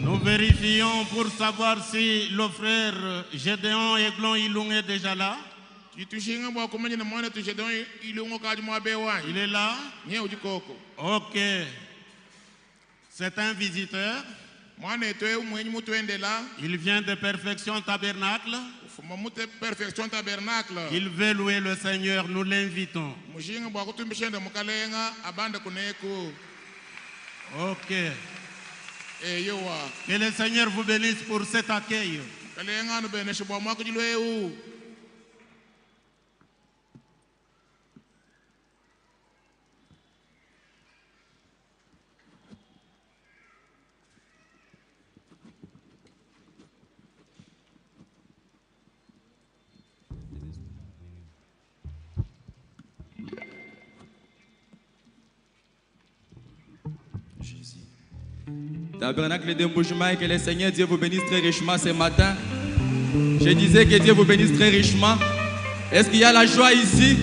Nous vérifions pour savoir si le frère Gédéon Eglon Ilung est déjà là. Il est là? Ok. C'est un visiteur. Il vient de Perfection Tabernacle. Il veut louer le Seigneur, nous l'invitons. Ok. Que le Seigneur vous bénisse pour cet accueil. Tabernacle d'embouchement et que le Seigneur Dieu vous bénisse très richement ce matin. Je disais que Dieu vous bénisse très richement. Est-ce qu'il y a la joie ici?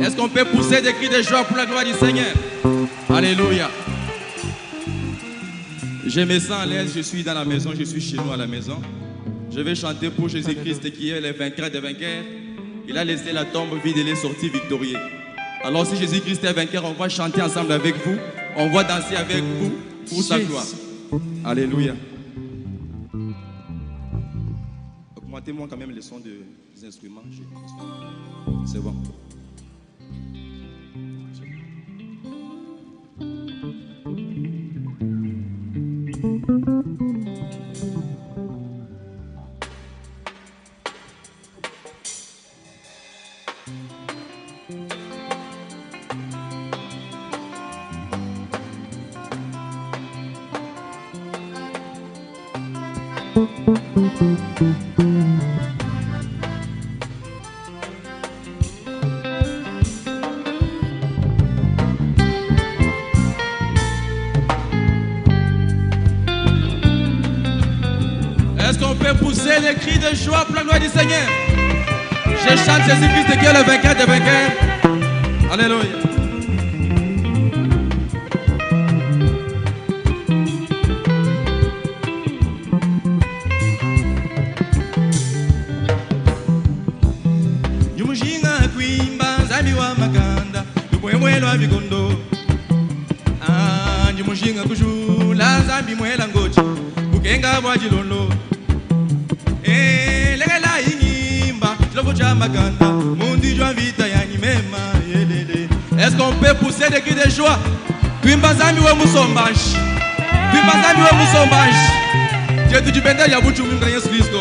Est-ce qu'on peut pousser des cris de joie pour la gloire du Seigneur? Alléluia. Je me sens à l'aise, je suis dans la maison, je suis chez nous à la maison. Je vais chanter pour Jésus-Christ qui est le vainqueur des vainqueurs. Il a laissé la tombe vide et il est sorti victorieux. Alors si Jésus-Christ est vainqueur, on va chanter ensemble avec vous. On va danser avec vous pour sa gloire. Alléluia. Augmentez-moi quand même le son des instruments. C'est bon. Est-ce qu'on peut pousser les cris de joie pour la gloire du Seigneur? Je chante Jésus-Christ qui est le vainqueur des vainqueurs. Alléluia. Est-ce qu'on peut pousser des cris de joie? Kuimbazami we musombashi. Kuimbazami we musombashi. Jetu jipenda ya buchu kwa Yesu Kristo.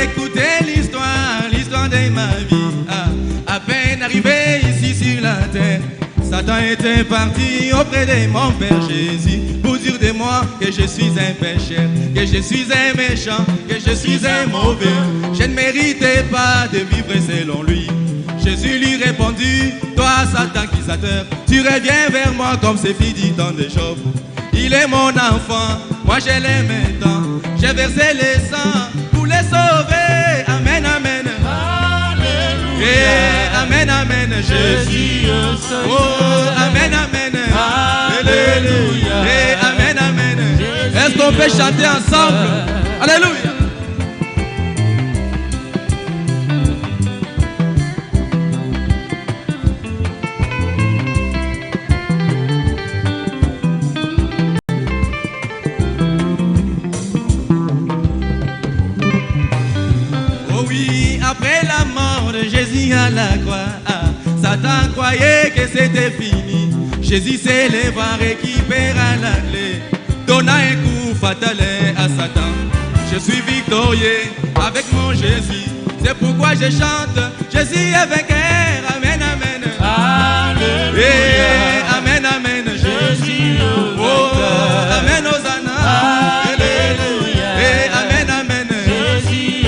Écoutez l'histoire de ma vie. À peine arrivé ici sur la terre, Satan était parti auprès de mon Père Jésus pour dire de moi que je suis un pécheur, que je suis un méchant, que je suis un mauvais. Je ne méritais pas de vivre selon lui. Jésus lui répondit: toi Satan accusateur, tu reviens vers moi comme c'est dit dans des Job. Il est mon enfant, moi je l'aime tant. J'ai versé le sang pour les sauver. Amen, amen. Alléluia. Amen, amen. Jésus. Oh, amen, amen. Alléluia. Amen, amen. Est-ce qu'on peut chanter ensemble? Alléluia. Après la mort de Jésus à la croix, Satan croyait que c'était fini. Jésus s'élèva, récupéra la clé, donna un coup fatal à Satan. Je suis victorieux avec mon Jésus, c'est pourquoi je chante. Jésus est vainqueur, amen, amen. Alléluia. Amen, amen. Jésus est vainqueur. Oh, amen, Hosanna. Alléluia. Amen, amen.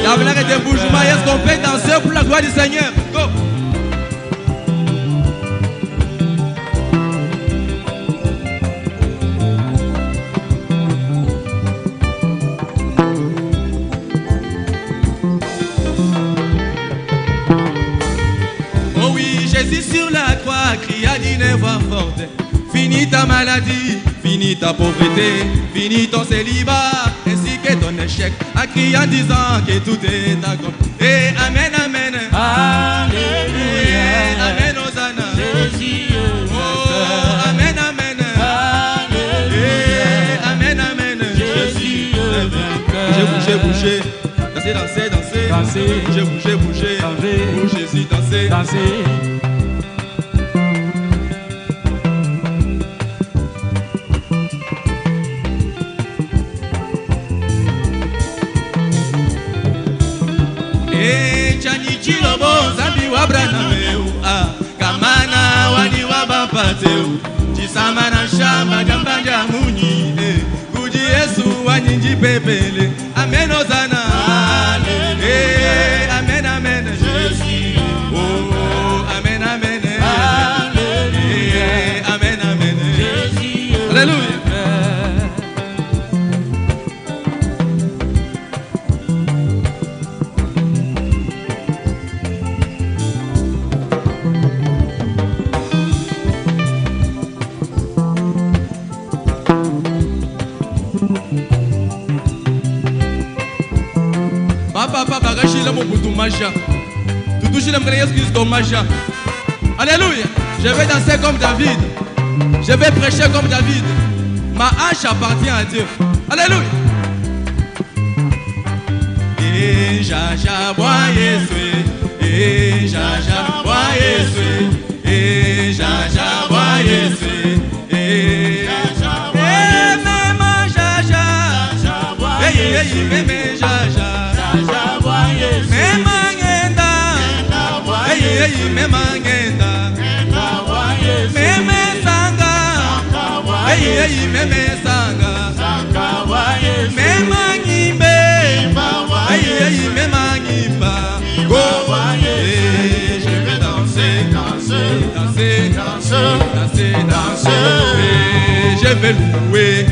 La blague est de bouchement, est-ce qu'on peut danser pour la gloire du Seigneur? Go! voix forte. Fini ta maladie, fini ta pauvreté, fini ton célibat, ainsi que ton échec, en criant disant que tout est accompli. Et amen, amen. Alléluia. Amen, Hosanna. Jésus est Oh, amen, amen. Alléluia. Amen, amen. Jésus est vainqueur. Bougez, bougez, dansez, dansez, dansez. Dansez. Bougez, bougez, bougez. Dansez. Oh Jésus, dansez. Dansez. Chilobo zambi wa branameu kamana wani wa bapateu chisamana shamba jambanja munyi kuji Yesu wanyinji pepele amen Hosanna amen amen Jésus oh amen amen amen amen Jésus alléluia. Papa, tu touches le Maja. Alléluia. Je vais danser comme David. Je vais prêcher comme David. Ma hache appartient à Dieu. Alléluia. Et Jaja voyez et Jaja voyez et Jaja voyez et Jaja voyez même Jaja même Jaja même ngenda même sanga même sanga même ngimbe même ngimba je vais danser danser danser danser danser et je vais louer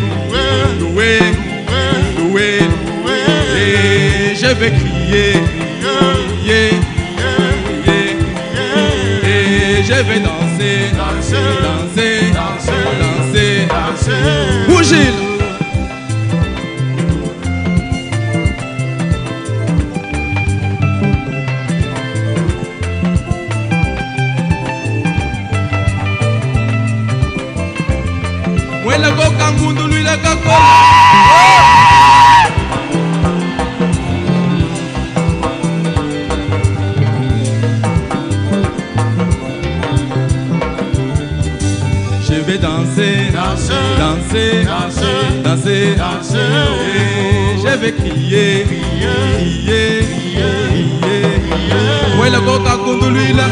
louer louer et je vais crier crier je vais danser, danser, danser, danser, danser, danser. Bougez. Moi le coca mundu lui le coco. Je vais danser, danser, danser, danser, danser, danser. Et je vais crier, crier, crier, crier, crier. Ouais, le coca contre lui là.